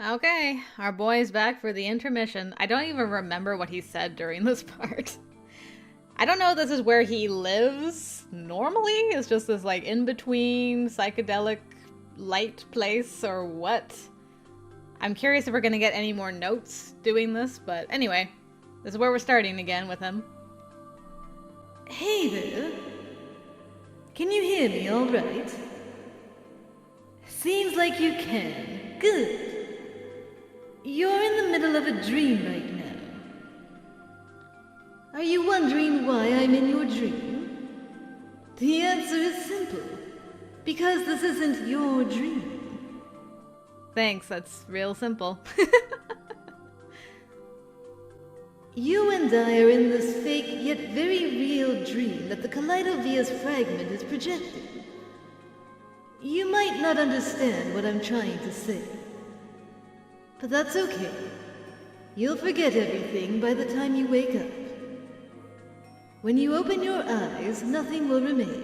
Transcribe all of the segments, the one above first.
Okay, our boy's back for the intermission. I don't even remember what he said during this part. I don't know if this is where he lives normally. It's just this like in-between psychedelic light place or what. I'm curious if we're gonna get any more notes doing this, but anyway, this is where we're starting again with him. Hey there. Can you hear me all right? Seems like you can. Good. You're in the middle of a dream right now. Are you wondering why I'm in your dream? The answer is simple. Because this isn't your dream. Thanks, that's real simple. You and I are in this fake yet very real dream that the Kaleidovia's fragment is projecting. You might not understand what I'm trying to say. But that's okay. You'll forget everything by the time you wake up. When you open your eyes, nothing will remain.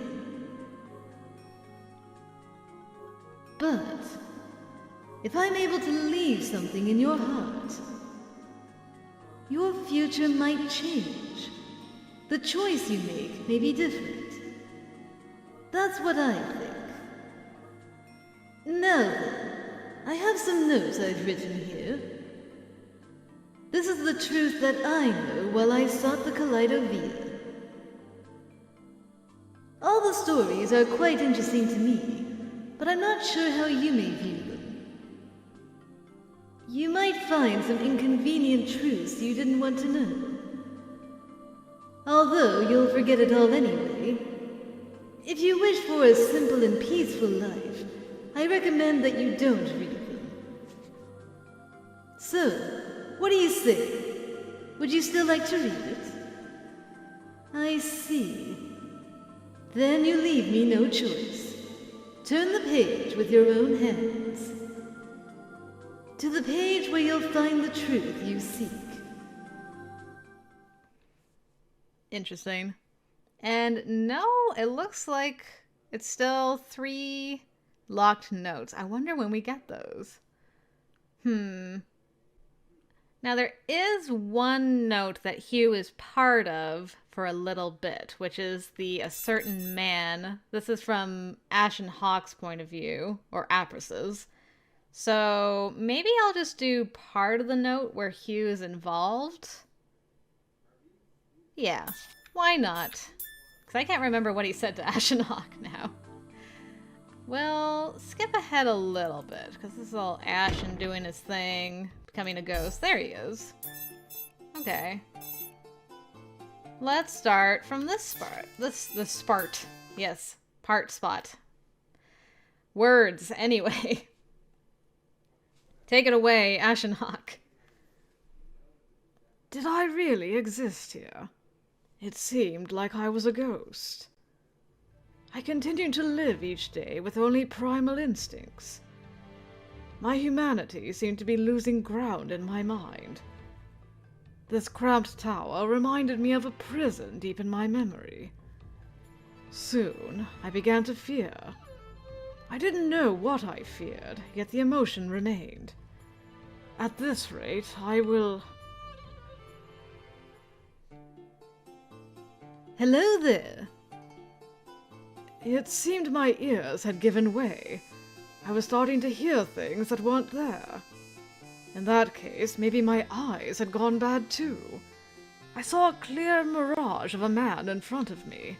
But if I'm able to leave something in your heart, your future might change. The choice you make may be different. That's what I think. Now then, I have some notes I've written here. This is the truth that I know while I sought the Kaleidovia. All the stories are quite interesting to me, but I'm not sure how you may view them. You might find some inconvenient truths you didn't want to know. Although you'll forget it all anyway. If you wish for a simple and peaceful life, I recommend that you don't read them. So, what do you say? Would you still like to read it? I see. Then you leave me no choice. Turn the page with your own hands. To the page where you'll find the truth you seek. Interesting. And no, it looks like it's still 3 locked notes. I wonder when we get those. Now there is one note that Hugh is part of for a little bit, which is a certain man. This is from Ashen Hawk's point of view, or Apris's. So maybe I'll just do part of the note where Hugh is involved. Yeah, why not? Because I can't remember what he said to Ashen Hawk now. Well, skip ahead a little bit, because this is all Ashen doing his thing, becoming a ghost. There he is. Okay. Let's start from this spot. This spart. Yes, part spot. Words, anyway. Take it away, Ashen Hawk. Did I really exist here? It seemed like I was a ghost. I continued to live each day with only primal instincts. My humanity seemed to be losing ground in my mind. This cramped tower reminded me of a prison deep in my memory. Soon, I began to fear. I didn't know what I feared, yet the emotion remained. At this rate, I will... Hello there. It seemed my ears had given way. I was starting to hear things that weren't there. In that case, maybe my eyes had gone bad too. I saw a clear mirage of a man in front of me.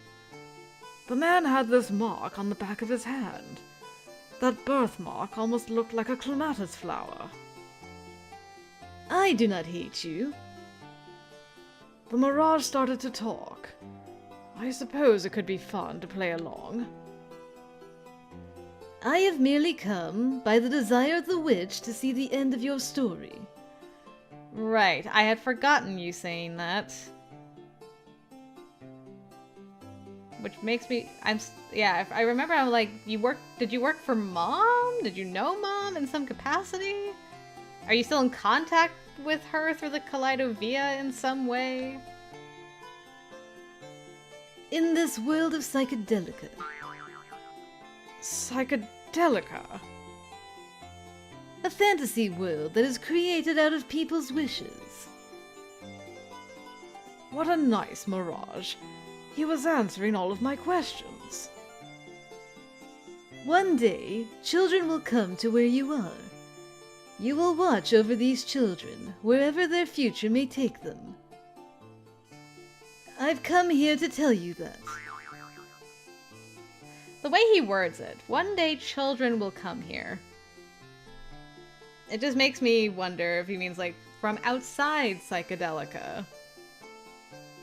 The man had this mark on the back of his hand. That birthmark almost looked like a clematis flower. I do not hate you. The mirage started to talk. I suppose it could be fun to play along. I have merely come by the desire of the witch to see the end of your story. Right, I had forgotten you saying that. Which makes me, yeah, if I remember, I'm like, did you work for Mom? Did you know Mom in some capacity? Are you still in contact with her through the Kaleidovia in some way? In this world of Psychedelica. Psychedelica? A fantasy world that is created out of people's wishes. What a nice mirage. He was answering all of my questions. One day, children will come to where you are. You will watch over these children, wherever their future may take them. I've come here to tell you that. The way he words it, one day children will come here. It just makes me wonder if he means like from outside Psychedelica.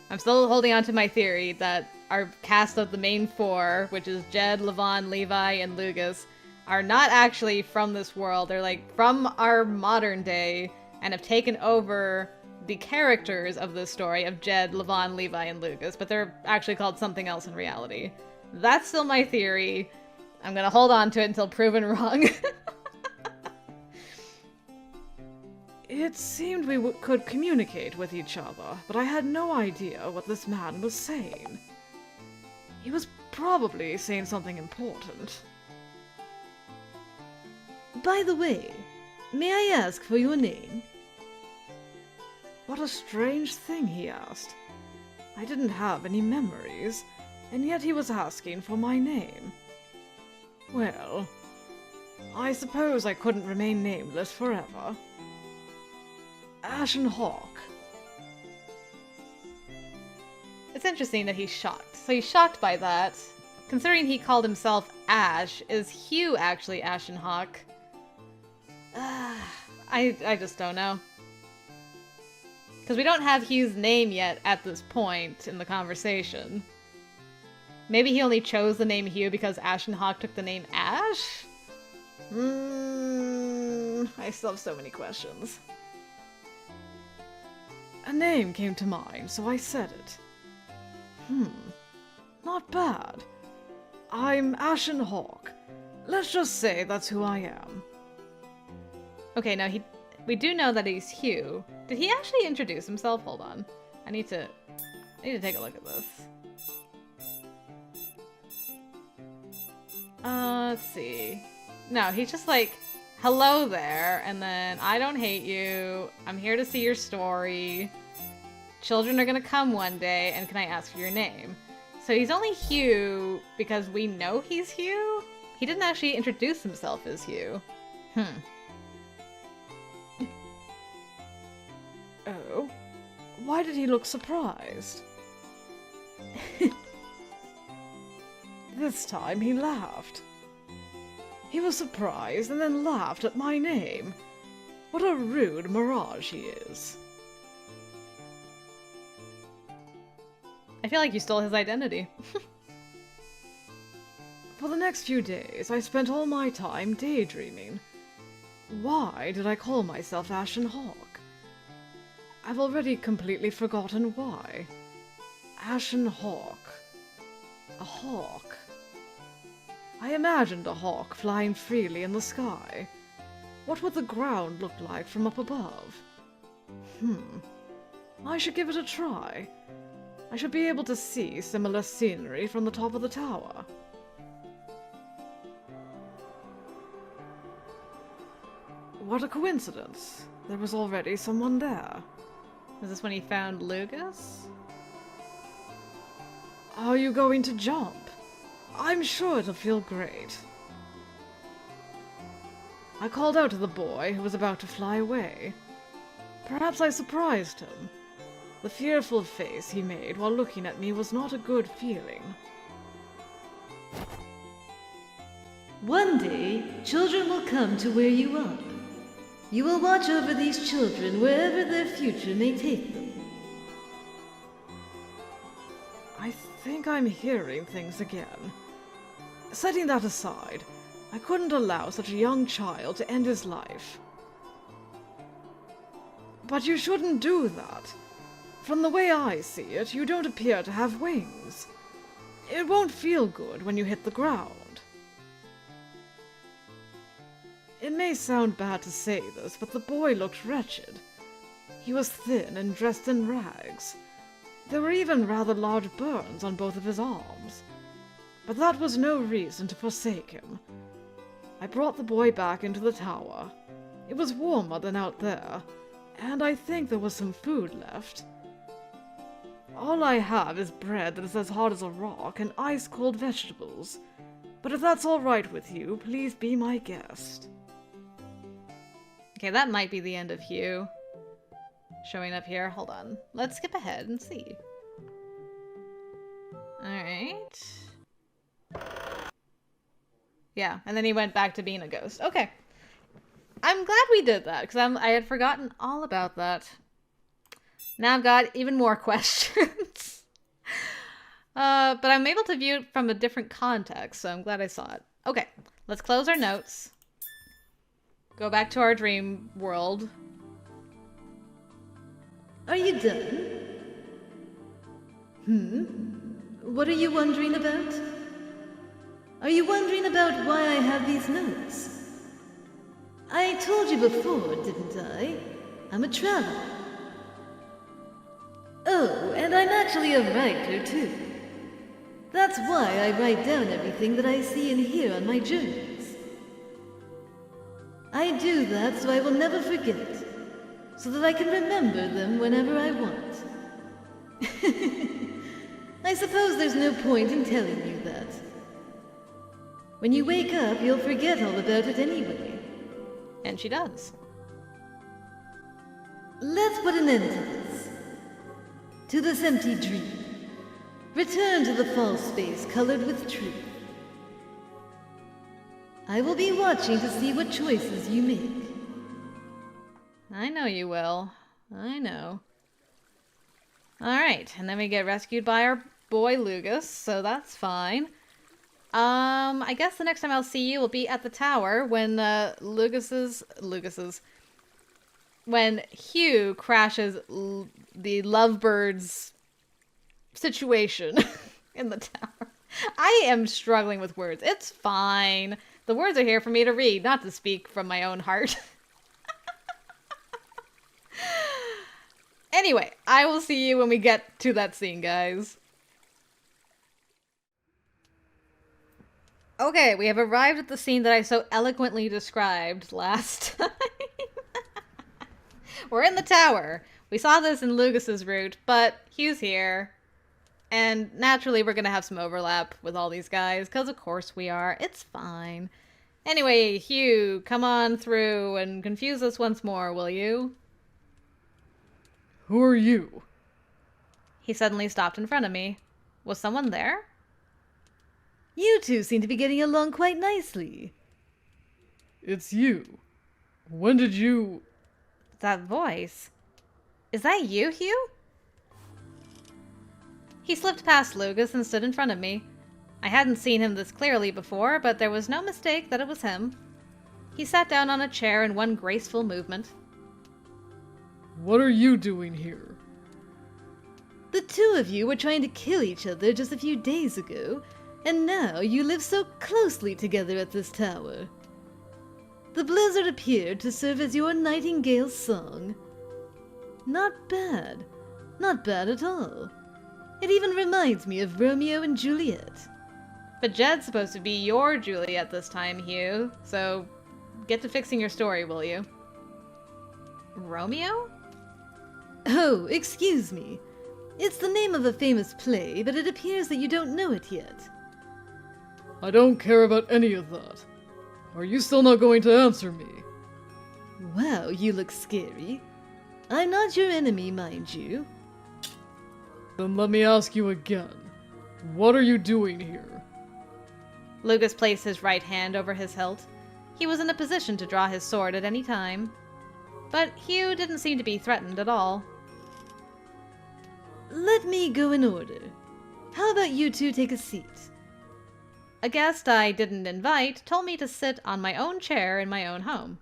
I'm still holding on to my theory that our cast of the main four, which is Jed, Levon, Levi, and Lugas, are not actually from this world. They're like from our modern day and have taken over the characters of this story of Jed, Levon, Levi, and Lugas, but they're actually called something else in reality. That's still my theory. I'm gonna hold on to it until proven wrong. It seemed we could communicate with each other, but I had no idea what this man was saying. He was probably saying something important. By the way, may I ask for your name? What a strange thing he asked. I didn't have any memories, and yet he was asking for my name. Well, I suppose I couldn't remain nameless forever. Ashen Hawk. It's interesting that he's shocked. So he's shocked by that. Considering he called himself Ash, is Hugh actually Ashen Hawk? I just don't know. Because we don't have Hugh's name yet at this point in the conversation. Maybe he only chose the name Hugh because Ashen Hawk took the name Ash? I still have so many questions. A name came to mind, so I said it. Not bad. I'm Ashen Hawk. Let's just say that's who I am. Okay, now we do know that he's Hugh. Did he actually introduce himself? Hold on. I need to take a look at this. Let's see. No, he's just like, hello there, and then I don't hate you. I'm here to see your story. Children are gonna come one day, and can I ask for your name? So he's only Hugh because we know he's Hugh? He didn't actually introduce himself as Hugh. Oh? Why did he look surprised? This time he laughed. He was surprised and then laughed at my name. What a rude mirage he is. I feel like you stole his identity. For the next few days, I spent all my time daydreaming. Why did I call myself Ashen Hawk? I've already completely forgotten why. Ashen Hawk. A hawk. I imagined a hawk flying freely in the sky. What would the ground look like from up above? I should give it a try. I should be able to see similar scenery from the top of the tower. What a coincidence. There was already someone there. Is this when he found Lugas? Are you going to jump? I'm sure it'll feel great. I called out to the boy who was about to fly away. Perhaps I surprised him. The fearful face he made while looking at me was not a good feeling. One day, children will come to where you are. You will watch over these children wherever their future may take them. I think I'm hearing things again. Setting that aside, I couldn't allow such a young child to end his life. But you shouldn't do that. From the way I see it, you don't appear to have wings. It won't feel good when you hit the ground. It may sound bad to say this, but the boy looked wretched. He was thin and dressed in rags. There were even rather large burns on both of his arms. But that was no reason to forsake him. I brought the boy back into the tower. It was warmer than out there, and I think there was some food left. All I have is bread that is as hard as a rock and ice-cold vegetables. But if that's all right with you, please be my guest. Okay, that might be the end of Hugh showing up here. Hold on. Let's skip ahead and see. Alright. Yeah, and then he went back to being a ghost. Okay. I'm glad we did that, because I had forgotten all about that. Now I've got even more questions. But I'm able to view it from a different context, so I'm glad I saw it. Okay, let's close our notes. Go back to our dream world. Are you done? What are you wondering about? Are you wondering about why I have these notes? I told you before, didn't I? I'm a traveler. Oh, and I'm actually a writer, too. That's why I write down everything that I see and hear on my journeys. I do that so I will never forget, so that I can remember them whenever I want. I suppose there's no point in telling you that. When you wake up, you'll forget all about it anyway. And she does. Let's put an end to this. To this empty dream. Return to the false space colored with truth. I will be watching to see what choices you make. I know you will. I know. Alright, and then we get rescued by our boy Lugus, so that's fine. I guess the next time I'll see you will be at the tower when when Hugh crashes the lovebirds situation in the tower. I am struggling with words. It's fine. The words are here for me to read, not to speak from my own heart. Anyway, I will see you when we get to that scene, guys. Okay, we have arrived at the scene that I so eloquently described last time. We're in the tower. We saw this in Lugus's route, but Hugh's here. And naturally, we're going to have some overlap with all these guys, because of course we are. It's fine. Anyway, Hugh, come on through and confuse us once more, will you? Who are you? He suddenly stopped in front of me. Was someone there? You two seem to be getting along quite nicely. It's you. When did you... That voice. Is that you, Hugh? He slipped past Lugus and stood in front of me. I hadn't seen him this clearly before, but there was no mistake that it was him. He sat down on a chair in one graceful movement. What are you doing here? The two of you were trying to kill each other just a few days ago, and now you live so closely together at this tower. The blizzard appeared to serve as your nightingale's song. Not bad. Not bad at all. It even reminds me of Romeo and Juliet. But Jed's supposed to be your Juliet this time, Hugh, so get to fixing your story, will you? Romeo? Oh, excuse me. It's the name of a famous play, but it appears that you don't know it yet. I don't care about any of that. Are you still not going to answer me? Wow, you look scary. I'm not your enemy, mind you. Then let me ask you again. What are you doing here? Lugus placed his right hand over his hilt. He was in a position to draw his sword at any time. But Hugh didn't seem to be threatened at all. Let me go in order. How about you two take a seat? A guest I didn't invite told me to sit on my own chair in my own home.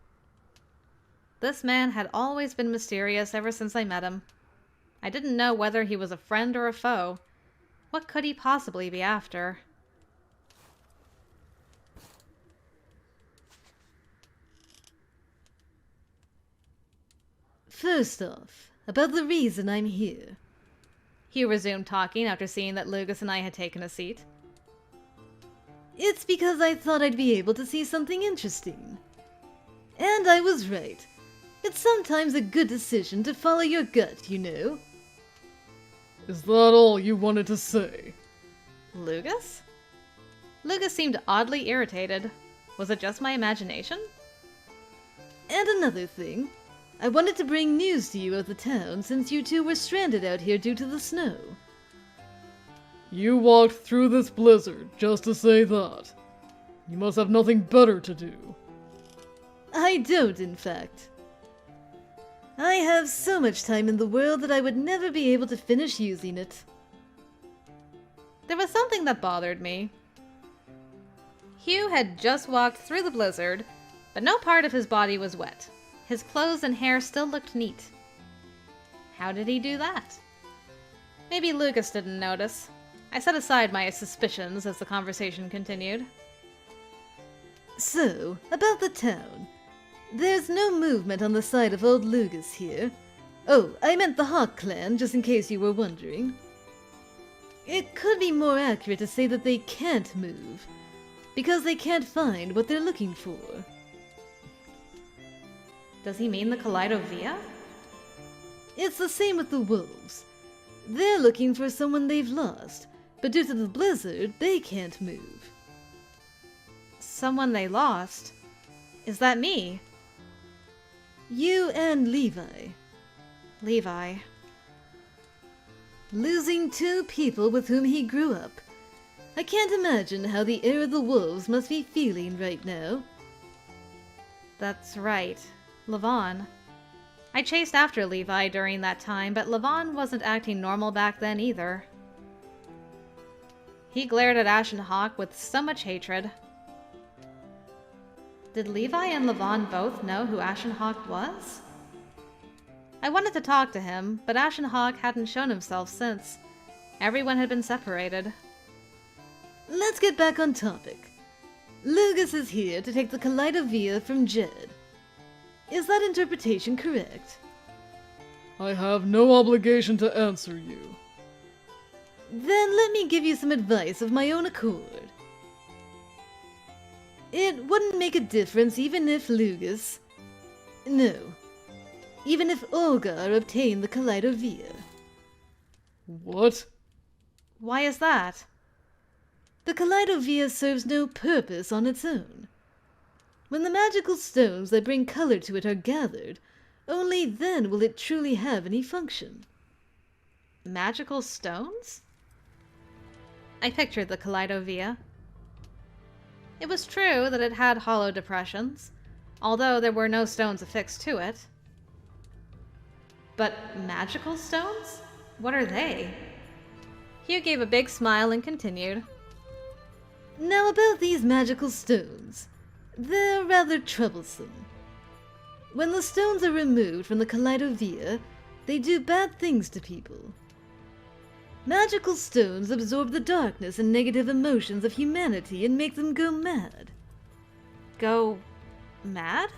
This man had always been mysterious ever since I met him. I didn't know whether he was a friend or a foe. What could he possibly be after? First off, about the reason I'm here. Hugh resumed talking after seeing that Lugus and I had taken a seat. It's because I thought I'd be able to see something interesting. And I was right. It's sometimes a good decision to follow your gut, you know. Is that all you wanted to say? Lucas? Lucas seemed oddly irritated. Was it just my imagination? And another thing. I wanted to bring news to you of the town since you two were stranded out here due to the snow. You walked through this blizzard just to say that. You must have nothing better to do. I don't, in fact. I have so much time in the world that I would never be able to finish using it. There was something that bothered me. Hugh had just walked through the blizzard, but no part of his body was wet. His clothes and hair still looked neat. How did he do that? Maybe Lucas didn't notice. I set aside my suspicions as the conversation continued. So, about the town. There's no movement on the side of old Lucas here. Oh, I meant the Hawk clan, just in case you were wondering. It could be more accurate to say that they can't move, because they can't find what they're looking for. Does he mean the Kaleidovia? It's the same with the wolves. They're looking for someone they've lost, but due to the blizzard, they can't move. Someone they lost? Is that me? You and Levi. Levi. Losing two people with whom he grew up. I can't imagine how the heir of the wolves must be feeling right now. That's right. Levon. I chased after Levi during that time, but Levon wasn't acting normal back then either. He glared at Ashen Hawk with so much hatred. Did Levi and Levon both know who Ashen Hawk was? I wanted to talk to him, but Ashen Hawk hadn't shown himself since. Everyone had been separated. Let's get back on topic. Lucas is here to take the Kaleidovia from Jed. Is that interpretation correct? I have no obligation to answer you. Then let me give you some advice of my own accord. It wouldn't make a difference even if Lucas... No. Even if Olgar obtained the Kaleidovia. What? Why is that? The Kaleidovia serves no purpose on its own. When the magical stones that bring color to it are gathered, only then will it truly have any function. Magical stones? I pictured the Kaleidovia. It was true that it had hollow depressions, although there were no stones affixed to it. But magical stones? What are they? Hugh gave a big smile and continued. Now about these magical stones. They're rather troublesome. When the stones are removed from the Kaleidovia, they do bad things to people. Magical stones absorb the darkness and negative emotions of humanity and make them go mad. Go... mad?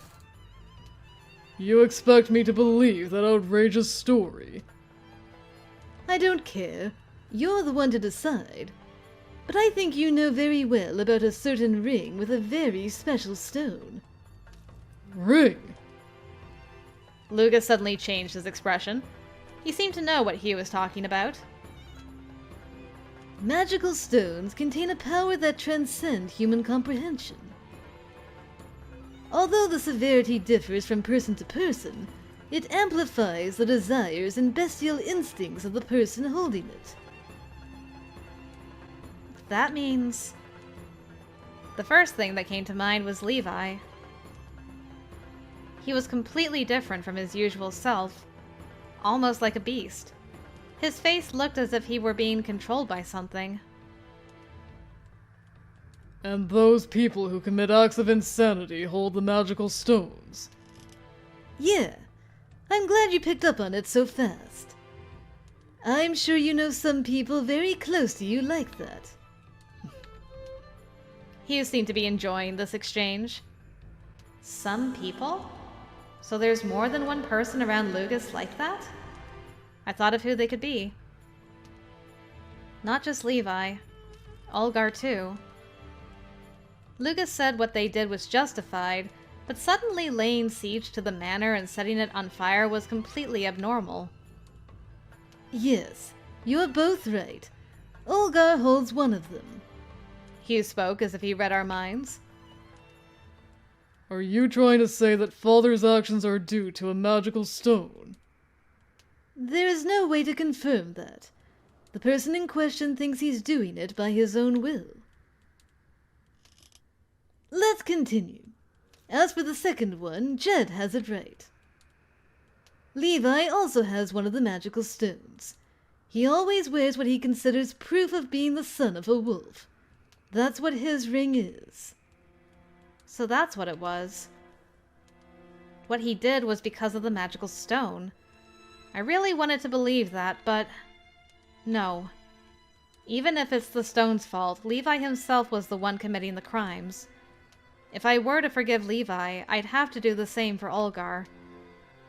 You expect me to believe that outrageous story? I don't care. You're the one to decide. But I think you know very well about a certain ring with a very special stone. Ring? Lucas suddenly changed his expression. He seemed to know what Hugh was talking about. Magical stones contain a power that transcends human comprehension. Although the severity differs from person to person, it amplifies the desires and bestial instincts of the person holding it. That means... The first thing that came to mind was Levi. He was completely different from his usual self, almost like a beast. His face looked as if he were being controlled by something. And those people who commit acts of insanity hold the magical stones. Yeah, I'm glad you picked up on it so fast. I'm sure you know some people very close to you like that. Hugh seemed to be enjoying this exchange. Some people? So there's more than one person around Lucas like that? I thought of who they could be. Not just Levi. Olgar too. Lucas said what they did was justified, But suddenly laying siege to the manor and setting it on fire was completely abnormal. Yes, you are both right. Olgar holds one of them. Hugh spoke as if he read our minds. Are you trying to say that Father's actions are due to a magical stone? There is no way to confirm that. The person in question thinks he's doing it by his own will. Let's continue. As for the second one, Jed has it right. Levi also has one of the magical stones. He always wears what he considers proof of being the son of a wolf. That's what his ring is. So that's what it was. What he did was because of the magical stone. I really wanted to believe that, but no. Even if it's the stone's fault, Levi himself was the one committing the crimes. If I were to forgive Levi, I'd have to do the same for Olgar.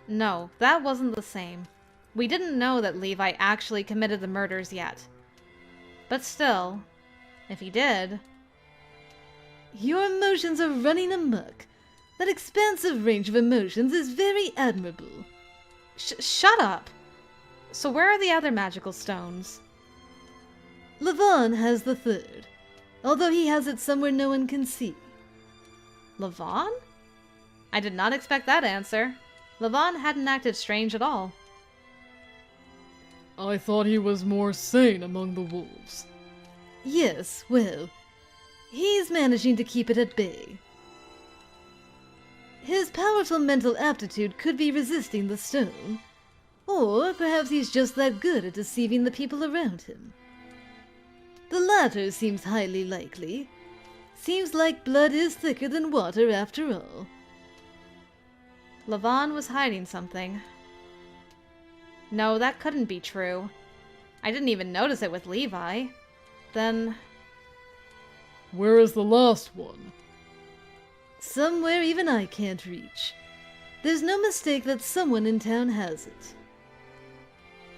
No, that wasn't the same. We didn't know that Levi actually committed the murders yet. But still, if he did... Your emotions are running amok. That expansive range of emotions is very admirable. Shut up! So where are the other magical stones? Levon has the third, although he has it somewhere no one can see. Levon? I did not expect that answer. Levon hadn't acted strange at all. I thought he was more sane among the wolves. Yes, well, he's managing to keep it at bay. His powerful mental aptitude could be resisting the stone, or perhaps he's just that good at deceiving the people around him. The latter seems highly likely. Seems like blood is thicker than water after all. Levon was hiding something. No, that couldn't be true. I didn't even notice it with Levi. Then... Where is the last one? Somewhere even I can't reach. There's no mistake that someone in town has it.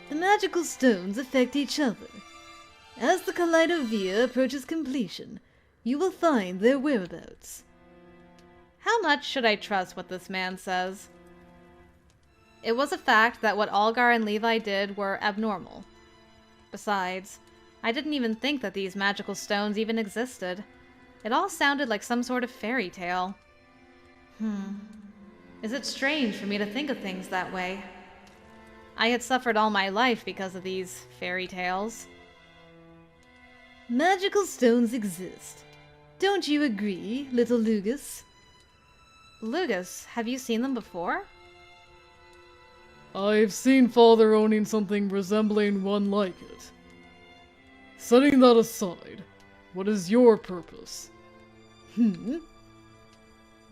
The magical stones affect each other. As the Kaleidovia approaches completion, you will find their whereabouts. How much should I trust what this man says? It was a fact that what Olgar and Levi did were abnormal. Besides, I didn't even think that these magical stones even existed. It all sounded like some sort of fairy tale. Is it strange for me to think of things that way? I had suffered all my life because of these fairy tales. Magical stones exist. Don't you agree, little Lugus? Lugus, have you seen them before? I've seen Father owning something resembling one like it. Setting that aside, what is your purpose?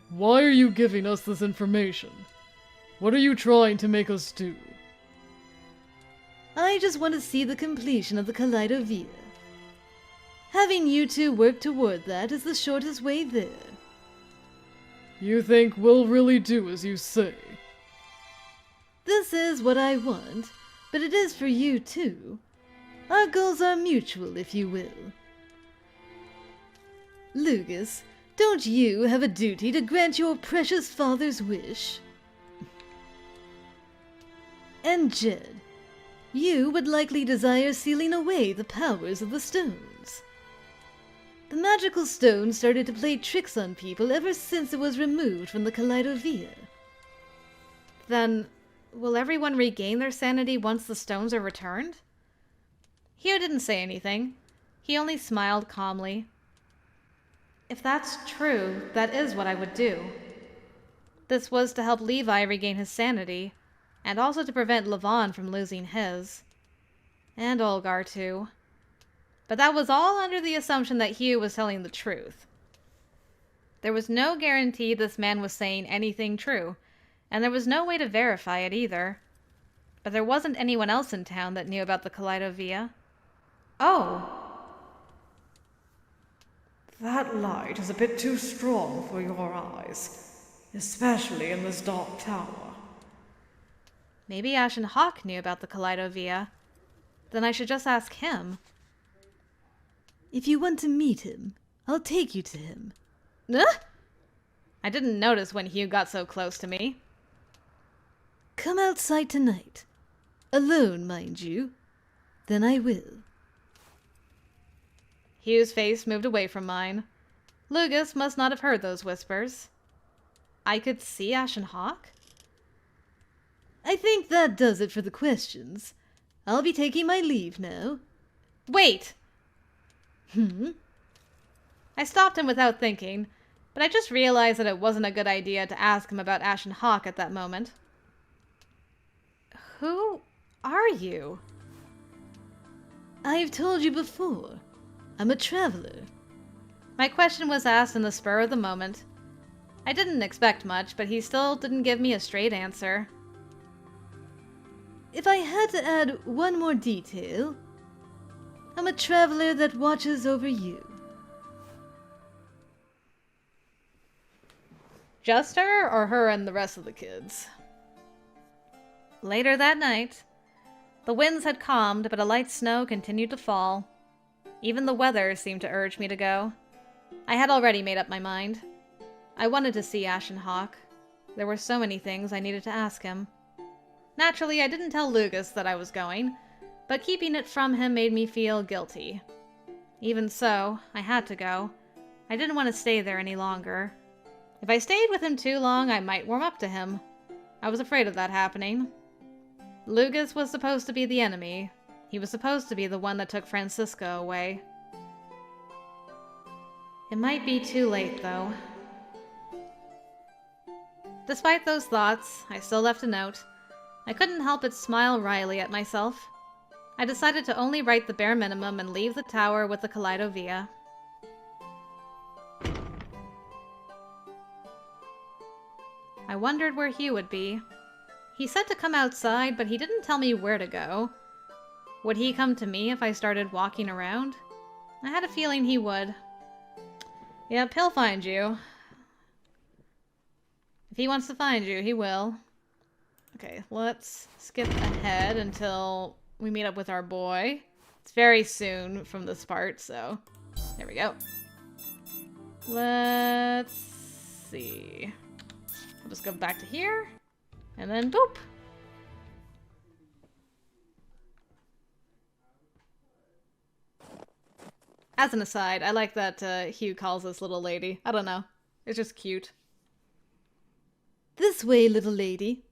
Why are you giving us this information? What are you trying to make us do? I just want to see the completion of the Kaleidovia. Having you two work toward that is the shortest way there. You think we'll really do as you say? This is what I want, but it is for you too. Our goals are mutual, if you will. Lugus, don't you have a duty to grant your precious father's wish? And Jed, you would likely desire sealing away the powers of the stones. The magical stone started to play tricks on people ever since it was removed from the Kaleidovia. Then, will everyone regain their sanity once the stones are returned? Hugh didn't say anything. He only smiled calmly. If that's true, that is what I would do. This was to help Levi regain his sanity, and also to prevent Levon from losing his. And Olgar, too. But that was all under the assumption that Hugh was telling the truth. There was no guarantee this man was saying anything true, and there was no way to verify it either. But there wasn't anyone else in town that knew about the Kaleidovia. Oh! That light is a bit too strong for your eyes, especially in this dark tower. Maybe Ashen Hawk knew about the Kaleidovia. Then I should just ask him. If you want to meet him, I'll take you to him. I I didn't notice when Hugh got so close to me. Come outside tonight. Alone, mind you. Then I will. Hugh's face moved away from mine. Lugus must not have heard those whispers. I could see Ashen Hawk? I think that does it for the questions. I'll be taking my leave now. Wait! I stopped him without thinking, but I just realized that it wasn't a good idea to ask him about Ashen Hawk at that moment. Who are you? I've told you before. I'm a traveler. My question was asked in the spur of the moment. I didn't expect much, but he still didn't give me a straight answer. If I had to add one more detail, I'm a traveler that watches over you. Just her, or her and the rest of the kids? Later that night, the winds had calmed, but a light snow continued to fall. Even the weather seemed to urge me to go. I had already made up my mind. I wanted to see Ashen Hawk. There were so many things I needed to ask him. Naturally, I didn't tell Lugus that I was going, but keeping it from him made me feel guilty. Even so, I had to go. I didn't want to stay there any longer. If I stayed with him too long, I might warm up to him. I was afraid of that happening. Lugus was supposed to be the enemy. He was supposed to be the one that took Francisca away. It might be too late, though. Despite those thoughts, I still left a note. I couldn't help but smile wryly at myself. I decided to only write the bare minimum and leave the tower with the Kaleidovia. I wondered where Hugh would be. He said to come outside, but he didn't tell me where to go. Would he come to me if I started walking around? I had a feeling he would. Yep, he'll find you. If he wants to find you, he will. Okay, let's skip ahead until we meet up with our boy. It's very soon from this part, so there we go. Let's see. I'll just go back to here, and then boop! As an aside, I like that Hugh calls this little lady. I don't know. It's just cute. This way, little lady.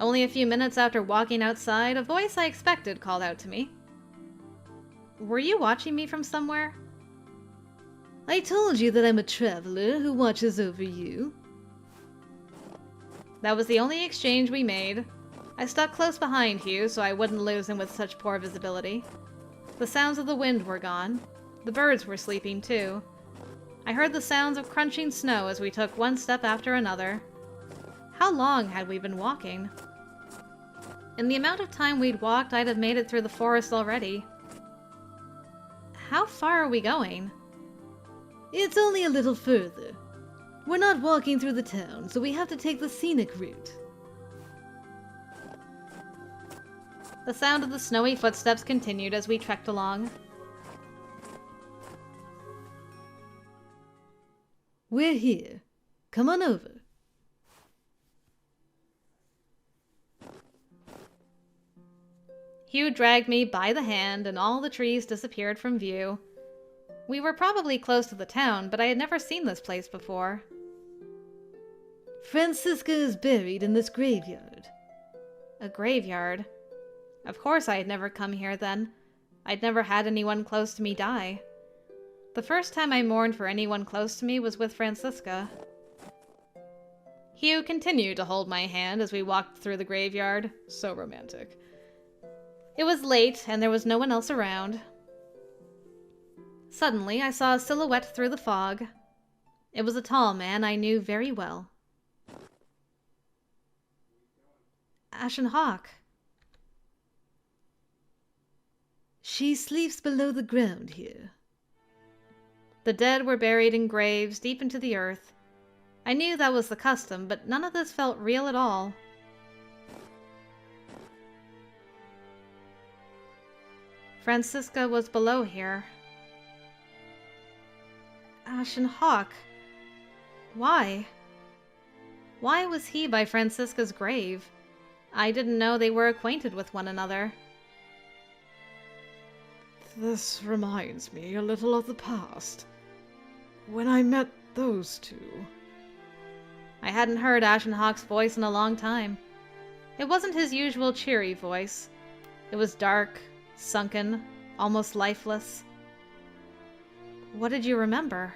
Only a few minutes after walking outside, a voice I expected called out to me. Were you watching me from somewhere? I told you that I'm a traveler who watches over you. That was the only exchange we made. I stuck close behind Hugh so I wouldn't lose him with such poor visibility. The sounds of the wind were gone. The birds were sleeping too. I heard the sounds of crunching snow as we took one step after another. How long had we been walking? In the amount of time we'd walked, I'd have made it through the forest already. How far are we going? It's only a little further. We're not walking through the town, so we have to take the scenic route. The sound of the snowy footsteps continued as we trekked along. We're here. Come on over. Hugh dragged me by the hand, and all the trees disappeared from view. We were probably close to the town, but I had never seen this place before. Francisca is buried in this graveyard. A graveyard? Of course I had never come here then. I'd never had anyone close to me die. The first time I mourned for anyone close to me was with Francisca. Hugh continued to hold my hand as we walked through the graveyard. So romantic. It was late, and there was no one else around. Suddenly, I saw a silhouette through the fog. It was a tall man I knew very well. Ashen Hawk. She sleeps below the ground here. The dead were buried in graves deep into the earth. I knew that was the custom, but none of this felt real at all. Francisca was below here. Ashen Hawk. Why? Why was he by Francisca's grave? I didn't know they were acquainted with one another. This reminds me a little of the past, when I met those two. I hadn't heard Ashen Hawk's voice in a long time. It wasn't his usual cheery voice. It was dark, sunken, almost lifeless. What did you remember?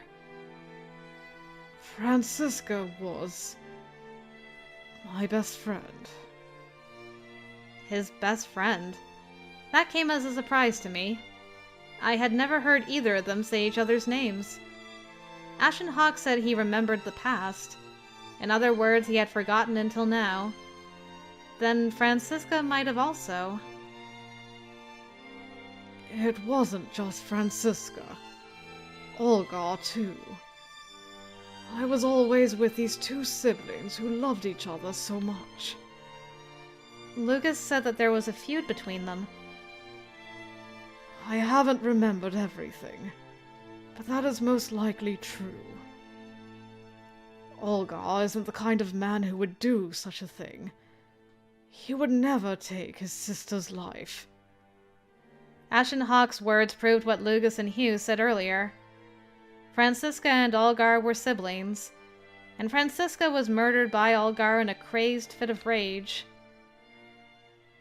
Francisca was my best friend. His best friend? That came as a surprise to me. I had never heard either of them say each other's names. Ashen Hawk said he remembered the past. In other words, he had forgotten until now. Then Francisca might have also. It wasn't just Francisca. Olga, too. I was always with these two siblings who loved each other so much. Lucas said that there was a feud between them. I haven't remembered everything, but that is most likely true. Olga isn't the kind of man who would do such a thing. He would never take his sister's life. Ashen Hawk's words proved what Lucas and Hugh said earlier. Francisca and Olgar were siblings, and Francisca was murdered by Olgar in a crazed fit of rage.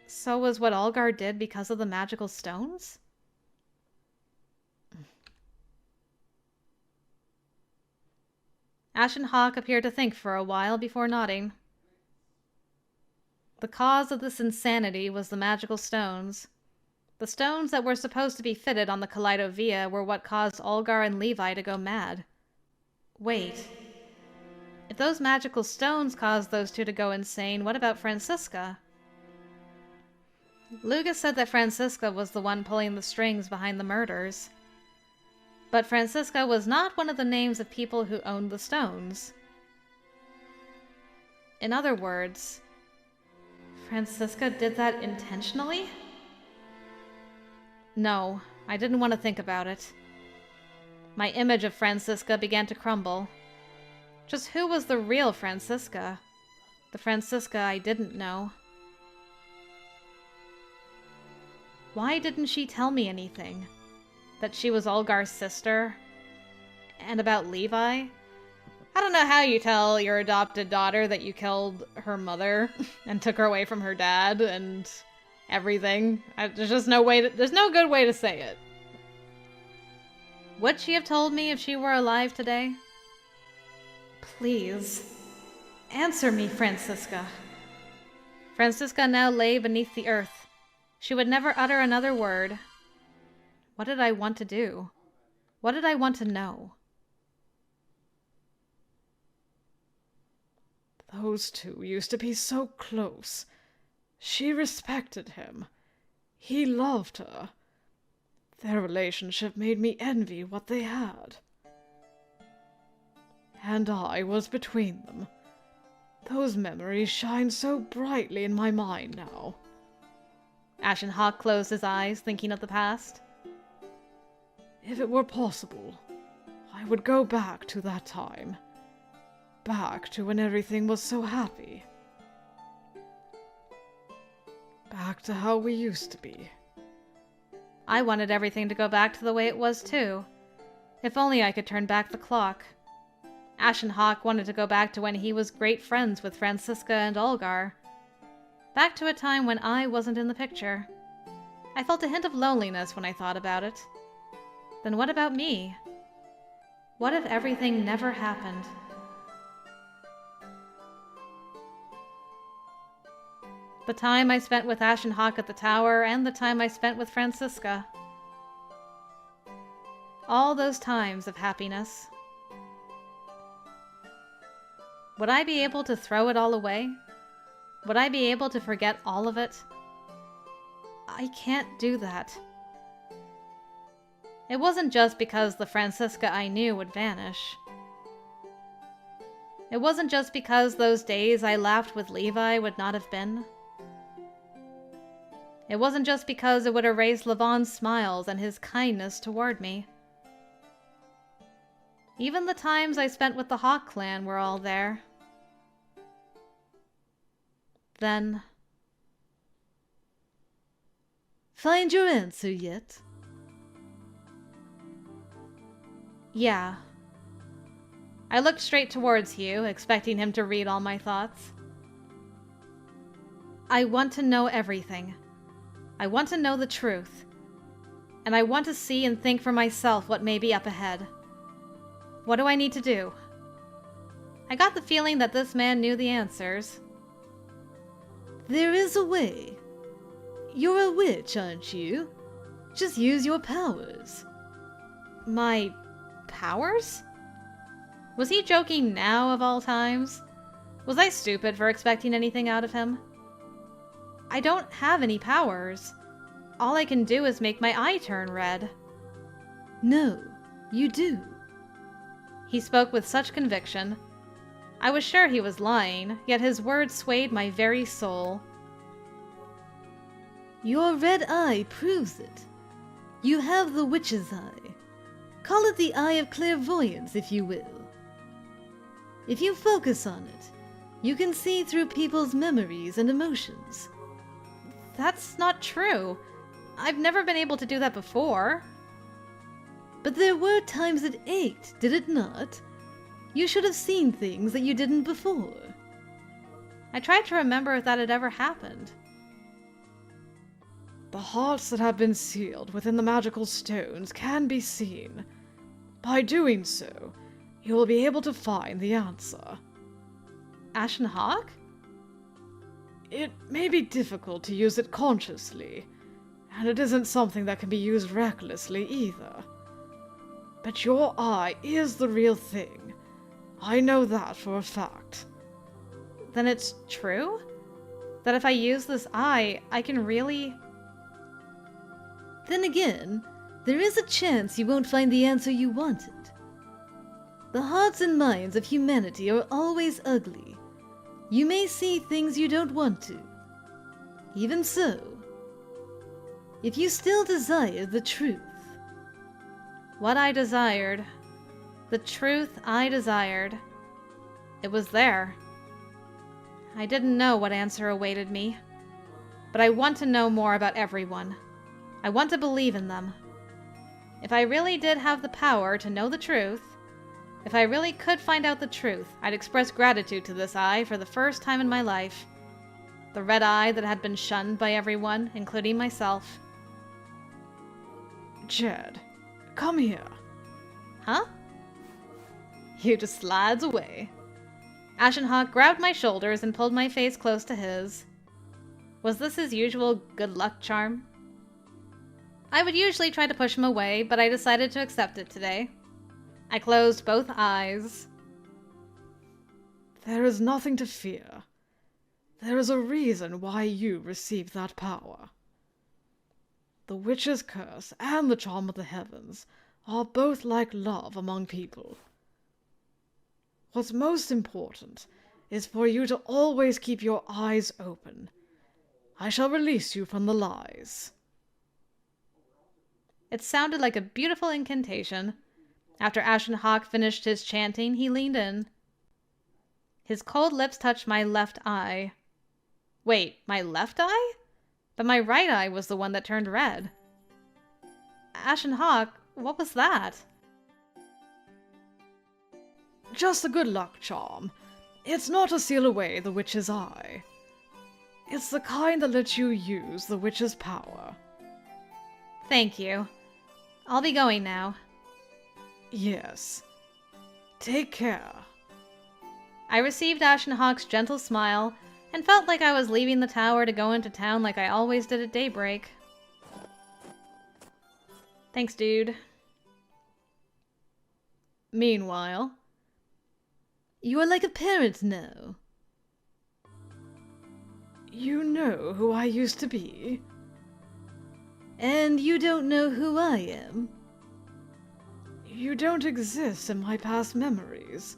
So was what Olgar did because of the magical stones? Ashen Hawk appeared to think for a while before nodding. The cause of this insanity was the magical stones. The stones that were supposed to be fitted on the Kaleidovia were what caused Olgar and Levi to go mad. Wait. If those magical stones caused those two to go insane, what about Francisca? Lucas said that Francisca was the one pulling the strings behind the murders. But Francisca was not one of the names of people who owned the stones. In other words, Francisca did that intentionally? No, I didn't want to think about it. My image of Francisca began to crumble. Just who was the real Francisca? The Francisca I didn't know. Why didn't she tell me anything? That she was Olgar's sister? And about Levi? I don't know how you tell your adopted daughter that you killed her mother and took her away from her dad and everything. There's just no way there's no good way to say it. Would she have told me if she were alive today? Please, answer me, Francisca. Francisca now lay beneath the earth. She would never utter another word. What did I want to do? What did I want to know? Those two used to be so close. She respected him. He loved her. Their relationship made me envy what they had. And I was between them. Those memories shine so brightly in my mind now. Ashen Hawk closed his eyes, thinking of the past. If it were possible, I would go back to that time. Back to when everything was so happy. Back to how we used to be. I wanted everything to go back to the way it was too. If only I could turn back the clock. Ashen Hawk wanted to go back to when he was great friends with Francisca and Olgar. Back to a time when I wasn't in the picture. I felt a hint of loneliness when I thought about it. Then what about me? What if everything never happened? The time I spent with Ashen Hawk at the tower and the time I spent with Francisca. All those times of happiness. Would I be able to throw it all away? Would I be able to forget all of it? I can't do that. It wasn't just because the Francisca I knew would vanish. It wasn't just because those days I laughed with Levi would not have been. It wasn't just because it would erase Levon's smiles and his kindness toward me. Even the times I spent with the Hawk clan were all there. Then... Find your answer yet? Yeah. I looked straight towards Hugh, expecting him to read all my thoughts. I want to know everything. I want to know the truth. And I want to see and think for myself what may be up ahead. What do I need to do? I got the feeling that this man knew the answers. There is a way. You're a witch, aren't you? Just use your powers. My powers? Was he joking now of all times? Was I stupid for expecting anything out of him? I don't have any powers. All I can do is make my eye turn red. No, you do. He spoke with such conviction. I was sure he was lying, yet his words swayed my very soul. Your red eye proves it. You have the witch's eye. Call it the eye of clairvoyance, if you will. If you focus on it, you can see through people's memories and emotions. That's not true. I've never been able to do that before. But there were times it ached, did it not? You should have seen things that you didn't before. I tried to remember if that had ever happened. The hearts that have been sealed within the magical stones can be seen. By doing so, you will be able to find the answer. Ashen Hawk? It may be difficult to use it consciously, and it isn't something that can be used recklessly either. But your eye is the real thing. I know that for a fact. Then it's true? That if I use this eye, I can really... Then again, there is a chance you won't find the answer you wanted. The hearts and minds of humanity are always ugly. You may see things you don't want to. Even so, if you still desire the truth. What I desired. The truth I desired. It was there. I didn't know what answer awaited me. But I want to know more about everyone. I want to believe in them. If I really did have the power to know the truth, if I really could find out the truth, I'd express gratitude to this eye for the first time in my life. The red eye that had been shunned by everyone, including myself. Jed, come here. Huh? Hugh just slides away. Ashen Hawk grabbed my shoulders and pulled my face close to his. Was this his usual good luck charm? I would usually try to push him away, but I decided to accept it today. I closed both eyes. There is nothing to fear. There is a reason why you received that power. The witch's curse and the charm of the heavens are both like love among people. What's most important is for you to always keep your eyes open. I shall release you from the lies. It sounded like a beautiful incantation. After Ashen Hawk finished his chanting, he leaned in. His cold lips touched my left eye. Wait, my left eye? But my right eye was the one that turned red. Ashen Hawk, what was that? Just a good luck charm. It's not to seal away the witch's eye. It's the kind that lets you use the witch's power. Thank you. I'll be going now. Yes. Take care. I received Ashen Hawk's gentle smile and felt like I was leaving the tower to go into town like I always did at daybreak. Thanks, dude. Meanwhile, you are like a parent now. You know who I used to be. And you don't know who I am. You don't exist in my past memories.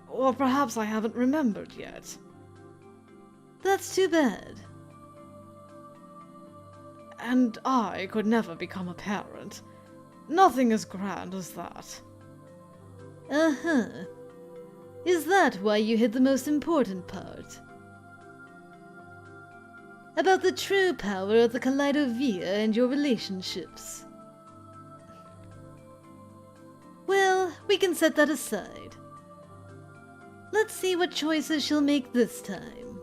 Or perhaps I haven't remembered yet. That's too bad. And I could never become a parent. Nothing as grand as that. Uh-huh. Is that why you hid the most important part? About the true power of the Kaleidovia and your relationships? Well, we can set that aside. Let's see what choices she'll make this time.